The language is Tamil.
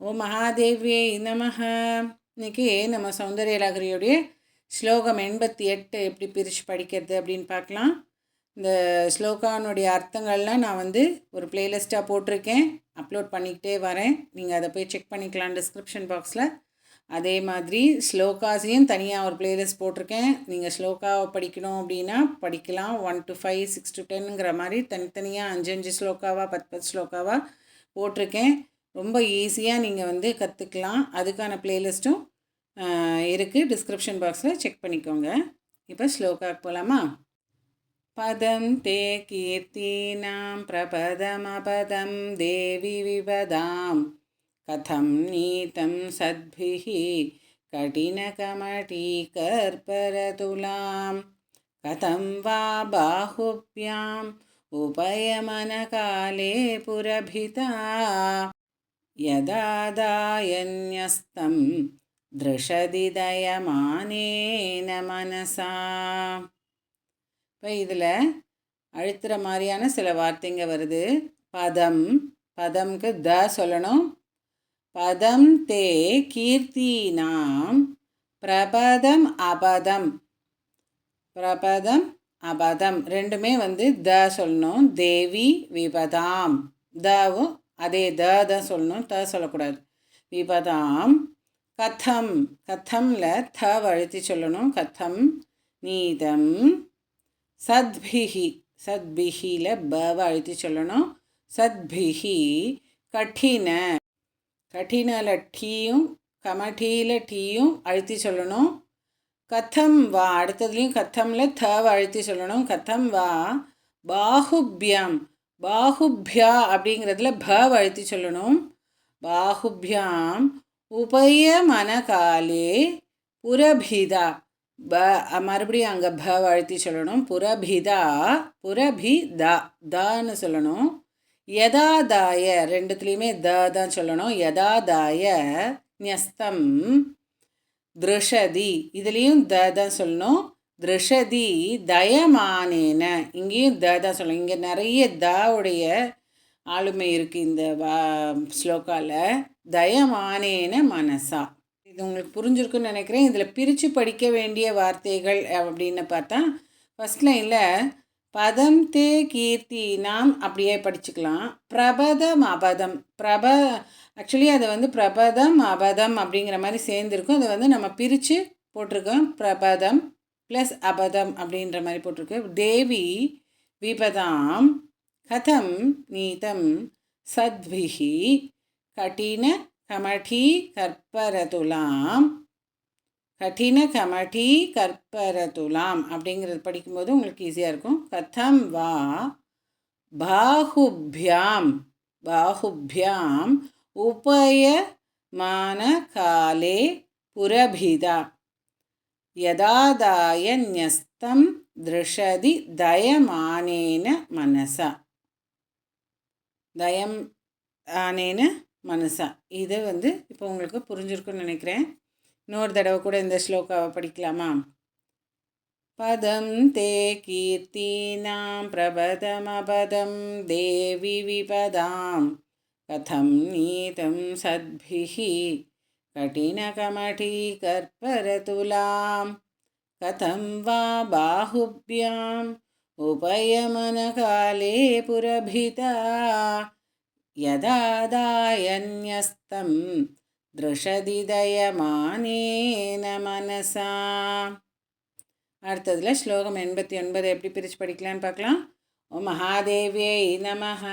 ஓம் மகாதேவியே நமஹ. இன்னைக்கு நம்ம சௌந்தர்யலகரியுடைய ஸ்லோகம் 88 எப்படி பிரித்து படிக்கிறது அப்படின்னு பார்க்கலாம். இந்த ஸ்லோகானுடைய அர்த்தங்கள்லாம் நான் ஒரு பிளேலிஸ்ட்டாக போட்டிருக்கேன், அப்லோட் பண்ணிக்கிட்டே வரேன். நீங்கள் அதை போய் செக் பண்ணிக்கலாம் டிஸ்கிரிப்ஷன் பாக்ஸில். அதே மாதிரி ஸ்லோகாஸையும் தனியாக ஒரு பிளேலிஸ்ட் போட்டிருக்கேன். நீங்கள் ஸ்லோகாவை படிக்கணும் அப்படின்னா படிக்கலாம். 1 to 5, 6 to 10ங்கிற மாதிரி தனித்தனியாக 5 ஸ்லோகாவாக 10 ஸ்லோகாவாக போட்டிருக்கேன். ரொம்ப ஈஸியாக நீங்கள் கற்றுக்கலாம். அதுக்கான பிளேலிஸ்ட்டும் இருக்குது, டிஸ்கிரிப்ஷன் பாக்ஸில் செக் பண்ணிக்கோங்க. இப்போ ஸ்லோகாக்கு போகலாமா? பதம் தே கீர்த்தீனாம் பிரபதமபதம் தேவி விபதாம் கதம் நீதம் சத்பிஹி கடினகமடீகர்பரதுலாம் கதம் வா பாஹுப்யாம் உபயமனகாலே புரபிதா யதாதாயன்யஸ்தம் திருஷதிதயமானேன மனசா. இப்போ இதில் அழுத்துற மாதிரியான சில வார்த்தைங்க வருது. பதம், பதம்க்கு த சொல்லணும். பதம் தே கீர்த்தினாம் பிரபதம் அபதம், பிரபதம் அபதம் ரெண்டுமே த சொல்லணும். தேவி விபதாம், தவும் அதே தான் சொல்லணும், த சொல்லக்கூடாது. விபதாம் கதம், கதம்ல த அழுத்தி சொல்லணும். கதம் நீதம் சத்பிஹி, சத்பிஹியில் பவ அழுத்தி சொல்லணும். சத்பிஹி கঠিன, கঠিனல டீயும் கமடீல டீயும் அழுத்தி சொல்லணும். கதம் வா அடுத்ததுலேயும் கதமில் த அழுத்தி சொல்லணும். கதம் வா பாஹுப்யாம், பாஹுப்யா அப்படிங்கிறதுல ப அழுத்தி சொல்லணும். பாஹுப்யாம் உபயமனகாலே புரபிதா, ப மறுபடியும் அங்கே ப அழுத்தி சொல்லணும். புரபிதா, புரபிதா தான்னு சொல்லணும். யதாதாய ரெண்டுத்துலேயுமே தான் சொல்லணும். யதாதாய ஞஸ்தம் திருஷதி, இதுலேயும் தான் சொல்லணும். திருஷதி தயமானேன, இங்கேயும் தான் சொல்லணும். இங்கே நிறைய தாவுடைய ஆளுமை இருக்குது இந்த ஸ்லோகாவில். தயமானேன மனசா, இது உங்களுக்கு புரிஞ்சிருக்குன்னு நினைக்கிறேன். இதில் பிரித்து படிக்க வேண்டிய வார்த்தைகள் அப்படின்னு பார்த்தா, ஃபஸ்ட் லைனில் பதம் தே கீர்த்தி நாம் அப்படியே படிச்சுக்கலாம். பிரபதம் அபதம், ஆக்சுவலி அது பிரபதம் அபதம் அப்படிங்கிற மாதிரி சேர்ந்துருக்கும். அதை நம்ம பிரித்து போட்டிருக்கோம். பிரபதம் ப்ளஸ் அபதம் அப்படின்ற மாதிரி போட்டிருக்கு. தேவி விபதாம் கதம் நீதம் சத்விஹி கடின கமடீ கற்பரதுலாம், கடின கமடீ கற்பரதுலாம் அப்படிங்கிறது படிக்கும்போது உங்களுக்கு ஈஸியாக இருக்கும். கதம் வா பாஹுப்யாம், பாஹுப்யாம் உபயமான காலே புரபிதா யதாதாய ஞஸ்தம் திருஷதி தயமானேன மனசா, தயம் ஆனேன மனசா. இது இப்போ உங்களுக்கு புரிஞ்சிருக்குன்னு நினைக்கிறேன். இன்னொரு தடவை கூட இந்த ஸ்லோகாவை படிக்கலாமா? பதம் தே கீர்த்தீனாம் பிரபதமபதம் தேவி விபதாம் கதம் நீதம் சத்பிஹி கடினகமடீகர்பரதுலாம் கதம் வா பாஹுப்யாம் உபயமனகாலே புரபிதா யதாதாயன்யஸ்தம் திருஷதிதயமானேன மனசா. அடுத்ததில் ஸ்லோகம் 89 எப்படி பிரித்து படிக்கலான்னு பார்க்கலாம். ஓம் மகாதேவியை நமஹ.